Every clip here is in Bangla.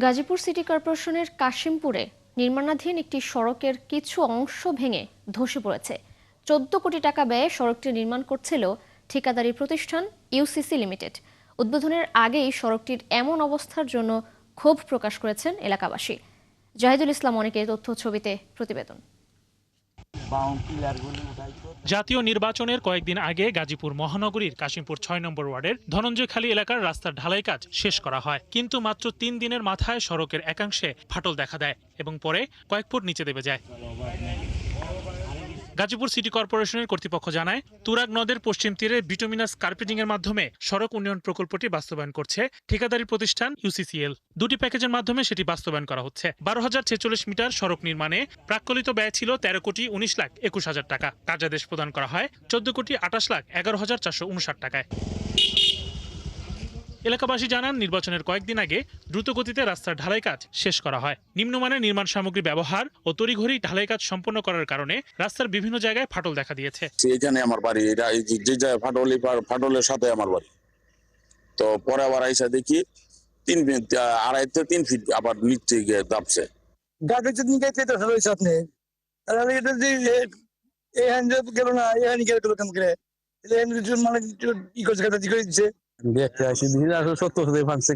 গাজীপুর সিটি কর্পোরেশনের কাশিমপুরে নির্মাণাধীন একটি সড়কের কিছু অংশ ভেঙে ধসে পড়েছে। 14 কোটি টাকা ব্যয়ে সড়কটি নির্মাণ করছিল ঠিকাদারি প্রতিষ্ঠান ইউসিসি লিমিটেড। উদ্বোধনের আগেই সড়কটির এমন অবস্থার জন্য ক্ষোভ প্রকাশ করেছেন এলাকাবাসী। জাহিদুল ইসলাম অনেকের তথ্য ছবিতে প্রতিবেদন। জাতীয় নির্বাচনের কয়েকদিন আগে গাজীপুর মহানগরীর কাশিমপুর 6 নম্বর ওয়ার্ডের ধনঞ্জয়খালী এলাকার রাস্তার ঢালাই কাজ শেষ করা হয়, কিন্তু মাত্র 3 দিনের মাথায় সড়কের একাংশে ফাটল দেখা দেয় এবং পরে কয়েক ফুট নিচে দেবে যায়। গাজীপুর সিটি কর্পোরেশনের কর্তৃপক্ষ জানায়, তুরাগ নদের পশ্চিম তীরে বিটুমিনাস কার্পেটিং এর মাধ্যমে সড়ক উন্নয়ন প্রকল্পটি বাস্তবায়ন করছে ঠিকাদারি প্রতিষ্ঠান ইউসিসিএল। দুটি প্যাকেজের মাধ্যমে সেটি বাস্তবায়ন করা হচ্ছে। 12,046 মিটার সড়ক নির্মাণে প্রাক্কলিত ব্যয় ছিল 13,19,21,000 টাকা। কার্যাদেশ প্রদান করা হয় 14,28,11,459 টাকায়। এলাকাবাসী জানান, নির্বাচনের কয়েকদিন আগে দ্রুতগতিতে রাস্তার ঢালাই কাজ শেষ করা হয়। নিম্নমানের নির্মাণ সামগ্রী ব্যবহার ও তড়িঘড়ি ঢালাই কাজ সম্পন্ন করার কারণে রাস্তার বিভিন্ন জায়গায় ফাটল দেখা দিয়েছে। এখানে আমার বাড়ি, এটা যে জায়গায় ফাটলের সাথে আমার বাড়ি। তো পরে আবার আইসা দেখি 2.5 থেকে 3 ফিট আবার নিচে গিয়ে দাবছে। গেল না, দেখতে আসি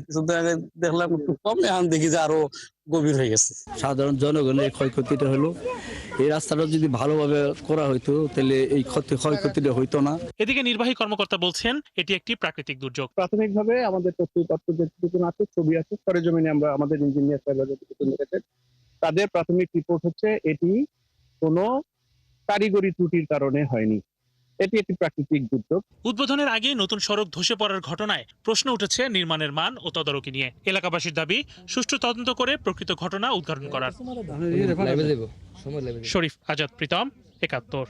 কিছুদিন আগে দেখলাম একটু কম, এখন দেখি যে আরো গভীর হয়ে গেছে। সাধারণ জনগণের ক্ষয়ক্ষতিটা হলো, এই রাস্তাটা যদি ভালোভাবে করা হইতো তাহলে এই ক্ষয়ক্ষতিটা হইতো না। এদিকে নির্বাহী কর্মকর্তা বলছেন, এটি একটি প্রাকৃতিক দুর্যোগ। প্রাথমিকভাবে আমাদের তথ্য যেটুকু আছে, ছবি আছে, সরেজমিনে আমরা আমাদের ইঞ্জিনিয়ার তাদের প্রাথমিক রিপোর্ট হচ্ছে এটি কোনো কারিগরি ত্রুটির কারণে হয়নি, এটি একটি প্রাকৃতিক দুর্যোগ। উদ্বোধনের আগে নতুন সড়ক ধসে পড়ার ঘটনায় প্রশ্ন উঠেছে নির্মাণের মান ও তদারকি নিয়ে। এলাকাবাসীর দাবি, সুষ্ঠু তদন্ত করে প্রকৃত ঘটনা উদ্ঘাটন করার। শরীফ আজাদ প্রীতম, ৭১।